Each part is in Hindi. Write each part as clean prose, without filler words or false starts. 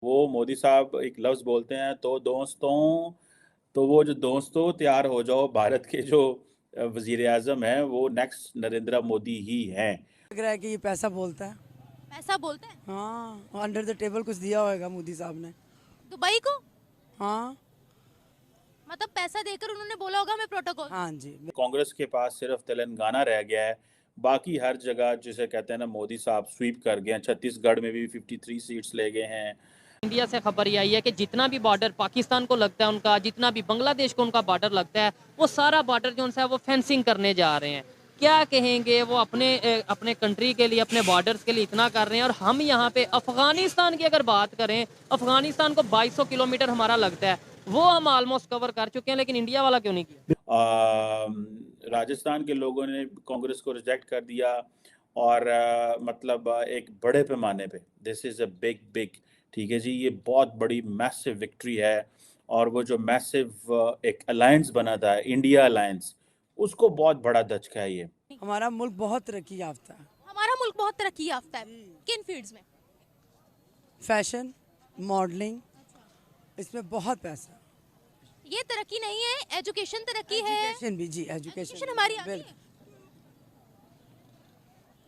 वो मोदी साहब एक लफ्ज़ बोलते हैं, तो दोस्तों, तो वो जो दोस्तों तैयार हो जाओ, भारत के जो वजीर आजम हैं वो नेक्स्ट नरेंद्र मोदी ही हैं। लग रहा है कि ये पैसा बोलता है। पैसा बोलते हैं हाँ, अंडर द टेबल कुछ दिया होगा मोदी साहब ने। दुबई को। हाँ मतलब पैसा देकर उन्होंने बोला होगा हमें प्रोटोकॉल। हाँ जी। कांग्रेस के पास सिर्फ तेलंगाना रह गया है, बाकी हर जगह जिसे कहते हैं ना मोदी साहब स्वीप कर गए हैं। छत्तीसगढ़ में भी 53 सीट्स ले गए हैं। इंडिया से खबर ये आई है कि जितना भी बॉर्डर पाकिस्तान को लगता है उनका, जितना भी बांग्लादेश को उनका बॉर्डर लगता है, वो सारा बॉर्डर जो उनसे है वो फेंसिंग करने जा रहे हैं। क्या कहेंगे वो अपने कंट्री के लिए, अपने बॉर्डर्स के लिए इतना कर रहे हैं। और हम यहाँ पे अफगानिस्तान की अगर बात करें, अफगानिस्तान को 2200 किलोमीटर हमारा लगता है, वो हम ऑलमोस्ट कवर कर चुके हैं, लेकिन इंडिया वाला क्यों नहीं किया। राजस्थान के लोगों ने कांग्रेस को रिजेक्ट कर दिया और मतलब एक बड़े पैमाने पे this is a big big, ठीक है जी, ये बहुत बड़ी मैसिव विक्ट्री है। और वो जो मैसिव एक अलायंस बना था, इंडिया अलायंस, उसको बहुत बड़ा धचका है ये। हमारा मुल्क बहुत तरक्की याफ्ता है। हमारा मुल्क बहुत तरक्की याफ्ता है। किन फील्ड्स में? फैशन, मॉडलिंग, इसमें बहुत पैसा। ये तरक्की नहीं है, एजुकेशन तरक्की है। एजुकेशन भी जी, एजुकेशन हमारी आगे है।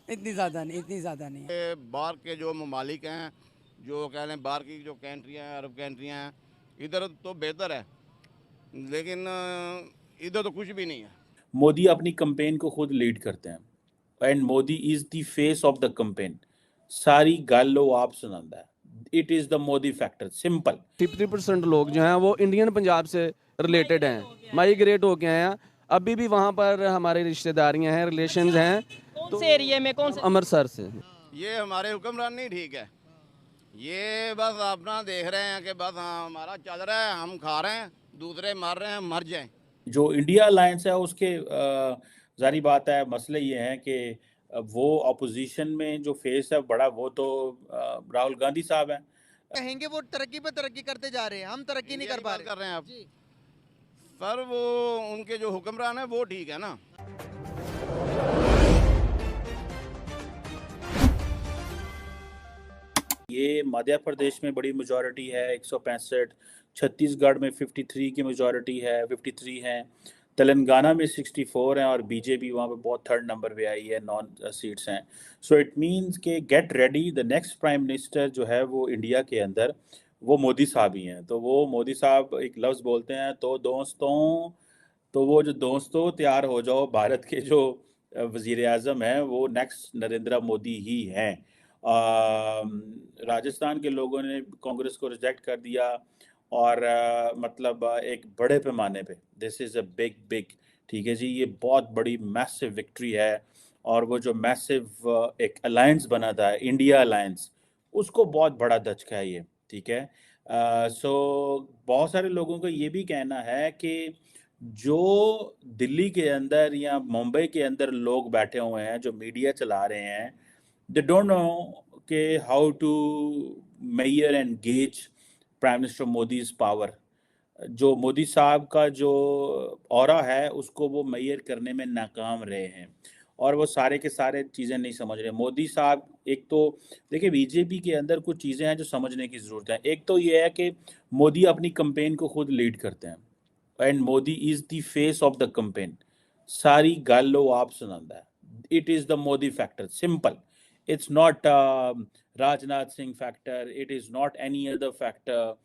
इतनी ज़्यादा नहीं, इतनी ज़्यादा नहीं। बाहर के जो ममालिक हैं, जो कह लें बाहर की जो कंट्रियाँ हैं, अरब कंट्रियाँ हैं, इधर तो बेहतर है, लेकिन इधर तो कुछ भी नहीं है। मोदी अपनी कैंपेन को खुद लीड करते हैं and Modi is the face of the campaign. सारी गल आप सुनाता है। It is the Modi factor, simple. 50% लोग जो हैं वो इंडियन पंजाब से रिलेटेड हैं, माइग्रेट होके आए हैं। अभी भी वहाँ पर हमारे रिश्तेदारियाँ हैं, रिलेशंस हैं। कौन से एरिया में, कौन से? अमृतसर से। ये हमारे हुक्मरान नहीं ठीक है, ये बस अपना देख रहे हैं कि बस हाँ हमारा चल रहा है, हम खा रहे हैं, दूसरे मार रहे हैं, मर जाएं। जो इंडिया अलायंस है उसके जारी बात है, मसले ये हैं कि वो अपोजिशन में जो फेस है बड़ा, वो तो राहुल गांधी साहब हैं। कहेंगे वो तरक्की पे तरक्की करते जा रहे हैं, हम तरक्की नहीं कर पा रहे। कर रहे हैं आप सर, वो उनके जो हुक्मरान है वो ठीक है ना। ये मध्य प्रदेश में बड़ी मेजॉरिटी है 165, छत्तीसगढ़ में 53 की मेजॉरिटी है, 53 हैं, तेलंगाना में 64 हैं और बीजेपी वहाँ पे बहुत थर्ड नंबर पे आई है, 9 सीट्स हैं। सो इट मींस के get ready, the next prime minister जो है वो इंडिया के अंदर वो मोदी साहब ही हैं। तो वो मोदी साहब एक लफ्ज़ बोलते हैं, तो दोस्तों, तो वो जो दोस्तों तैयार हो जाओ, भारत के जो वजीर आजम हैं वो नेक्स्ट नरेंद्र मोदी ही हैं। राजस्थान के लोगों ने कांग्रेस को रिजेक्ट कर दिया और मतलब एक बड़े पैमाने पे this is a big big, ठीक है जी, ये बहुत बड़ी मैसिव विक्ट्री है। और वो जो मैसिव एक अलायंस बना था, इंडिया अलायंस, उसको बहुत बड़ा धचका है ये, ठीक है। सो बहुत सारे लोगों का ये भी कहना है कि जो दिल्ली के अंदर या मुंबई के अंदर लोग बैठे हुए हैं जो मीडिया चला रहे हैं, दे डोंट नो कि how to measure and gauge prime minister Modi's power. जो मोदी साहब का जो ऑरा है उसको वो मेजर करने में नाकाम रहे हैं और वो सारे के सारे चीज़ें नहीं समझ रहे मोदी साहब। एक तो देखिए, बीजेपी के अंदर कुछ चीज़ें हैं जो समझने की ज़रूरत है। एक तो ये है कि मोदी अपनी कैंपेन को खुद लीड करते हैं and Modi is the face of the campaign. सारी गल आप सुनाता है। It is the Modi factor, simple. It's not Rajnath Singh factor, it is not any other factor.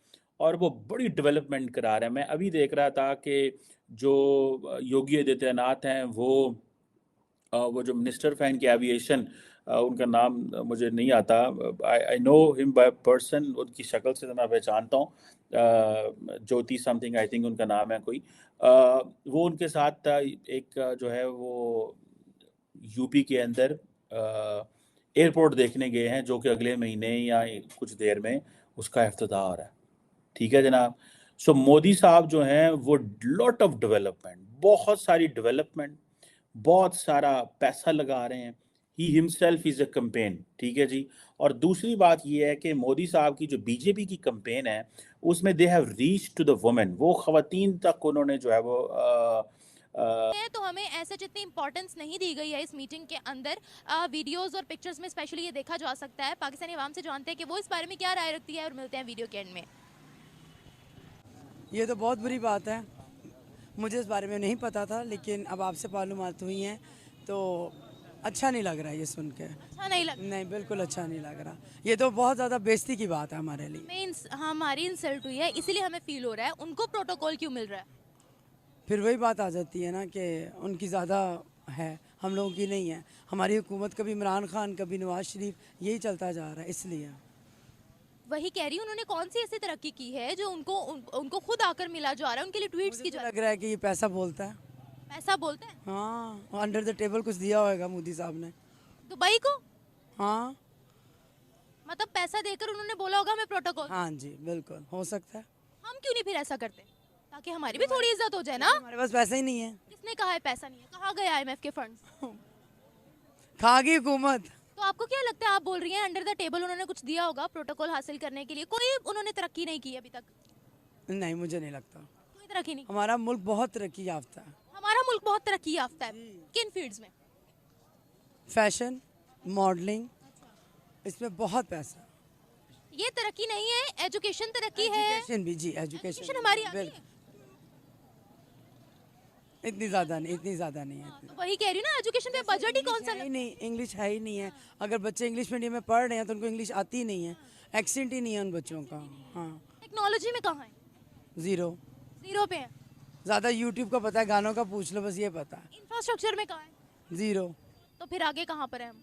और वो बड़ी डेवलपमेंट करा रहे हैं। मैं अभी देख रहा था कि जो योगी आदित्यनाथ हैं वो जो मिनिस्टर फैन के एविएशन, उनका नाम मुझे नहीं आता, I know him by person, उनकी शक्ल से तो मैं पहचानता हूँ, ज्योति समथिंग आई थिंक उनका नाम है कोई। वो उनके साथ एक जो है वो यूपी के अंदर एयरपोर्ट देखने गए हैं, जो कि अगले महीने या कुछ देर में उसका इफ्तिताह हो रहा है, ठीक है जनाब। सो मोदी साहब जो हैं वो लॉट ऑफ डेवलपमेंट, बहुत सारी डेवलपमेंट, बहुत सारा पैसा लगा रहे हैं। He himself is a campaign, ठीक है जी। और दूसरी बात ये है कि मोदी साहब की जो बीजेपी की कैंपेन है उसमें they have reach to the women, वो ख़वातीन तक उन्होंने जो है वो तो हमें ऐसे जितनी इंपॉर्टेंस नहीं दी गई है इस मीटिंग के अंदर। वीडियोस और पिक्चर्स में स्पेशली ये देखा जा सकता है। पाकिस्तानी आवाम से जानते हैं कि वो इस बारे में क्या राय रखती है और मिलते हैं वीडियो के एंड में। ये तो बहुत बुरी बात है, मुझे इस बारे में नहीं पता था, लेकिन अब आपसे मालूमात हुई हैं तो अच्छा नहीं लग रहा है ये सुन के। अच्छा नहीं लगा? नहीं, बिल्कुल अच्छा नहीं लग रहा। ये तो बहुत ज़्यादा बेइज्जती की बात है हमारे लिए। हमारी इंसल्ट हुई है इसीलिए हमें फील हो रहा है। उनको प्रोटोकॉल क्यों मिल रहा है? फिर वही बात आ जाती है ना कि उनकी ज़्यादा है, हम लोगों की नहीं है। हमारी हुकूमत कभी इमरान खान, कभी नवाज शरीफ, यही चलता जा रहा है, इसलिए। वही कह रही हूँ, उन्होंने कौन सी ऐसी तरक्की की है जो उनको खुद आकर मिला जा रहा है? उनके लिए ट्वीट्स की मुझे जा तो लग रहा है कि ये पैसा बोलता है। पैसा बोलते हैं? हाँ, अंडर द टेबल कुछ दिया होगा मोदी साहब ने। दुबई को? हाँ मतलब पैसा देकर उन्होंने बोला होगा हमें प्रोटोकॉल। हाँ जी, बिल्कुल हो सकता है। हम क्यों नहीं फिर ऐसा करते ताकि हमारी भी थोड़ी इज्जत हो जाए ना? हमारे पास पैसा ही नहीं है। किसने कहा है पैसा नहीं है? कहाँ गए IMF के फंड्स? खा गई हुकूमत। तो आपको क्या लगता है, आप बोल रही हैं अंडर द टेबल उन्होंने कुछ दिया होगा प्रोटोकॉल हासिल करने के लिए? कोई उन्होंने तरक्की नहीं की अभी तक? नहीं, मुझे नहीं लगता। कोई तरक्की नहीं। हमारा मुल्क बहुत तरक्की याफ्ता है। हमारा मुल्क बहुत तरक्की याफ्ता है। किन फील्ड्स में? फैशन, मॉडलिंग, इसमें बहुत पैसा। ये तरक्की नहीं है, एजुकेशन तरक्की है। एजुकेशन भी जी, एजुकेशन हमारी आगे है। इतनी ज़्यादा नहीं, इतनी ज़्यादा नहीं है। तो वही कह रही हूँ ना, एजुकेशन पे बजट ही कौन सा है ही नहीं, इंग्लिश है ही नहीं है। अगर बच्चे इंग्लिश मीडियम में पढ़ रहे हैं तो उनको इंग्लिश आती ही नहीं है, एक्सेंट ही नहीं है उन बच्चों का। हाँ, टेक्नोलॉजी में कहाँ है? ज़ीरो। जीरो पे है। ज़्यादा यूट्यूब का पता है, गानों का पूछ लो, बस ये पता है। इंफ्रास्ट्रक्चर में कहाँ है? ज़ीरो। तो फिर आगे कहाँ पर है हम?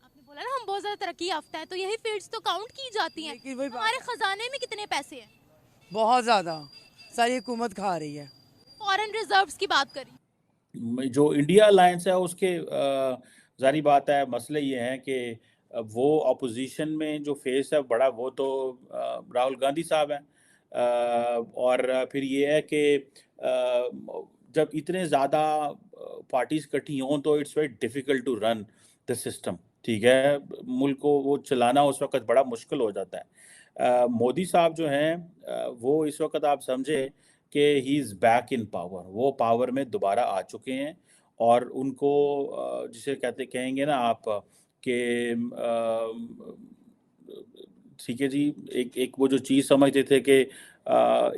आपने बोला ना हम बहुत ज्यादा तरक्की याफ्ता है, तो यही फील्ड्स तो काउंट की जाती हैं। लेकिन वही बात हमारे खजाने में कितने पैसे हैं? बहुत ज़्यादा, सारी हुकूमत खा रही है। फॉरेन रिजर्व्स की बात करी। जो इंडिया अलायंस है उसके जारी बात है, मसले ये हैं कि वो अपोजिशन में जो फेस है बड़ा, वो तो राहुल गांधी साहब हैं। और फिर ये है कि जब इतने ज़्यादा पार्टीज इकट्ठी हों तो it's very difficult to run the system. ठीक है, मुल्क को वो चलाना उस वक्त बड़ा मुश्किल हो जाता है। मोदी साहब जो हैं वो इस वक्त आप समझे कि he is back in power, वो पावर में दोबारा आ चुके हैं। और उनको जिसे कहेंगे ना आप कि ठीक है जी, एक वो जो चीज़ समझते थे कि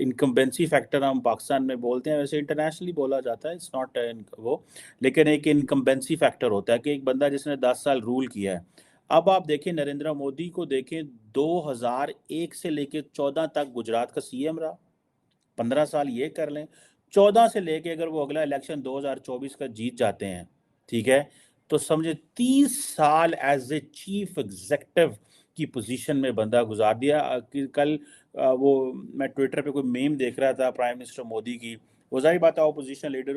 इनकम्बेंसी फैक्टर हम पाकिस्तान में बोलते हैं, वैसे इंटरनेशनली बोला जाता है, इट्स नॉट वो, लेकिन एक इनकम्बेंसी फैक्टर होता है कि एक बंदा जिसने 10 साल रूल किया है। अब आप देखें नरेंद्र मोदी को, देखें 2001 से लेके 14 तक गुजरात का CM रहा, 15 साल ये कर लें, 14 से लेके अगर वो अगला इलेक्शन 2024 का जीत जाते हैं, ठीक है, तो समझे 30 साल एज ए चीफ एग्जीक्यूटिव की पोजीशन में बंदा गुजार दिया। कल वो मैं ट्विटर पे कोई मीम देख रहा था प्राइम मिनिस्टर मोदी की, वो जाहिर बात है अपोजिशन लीडर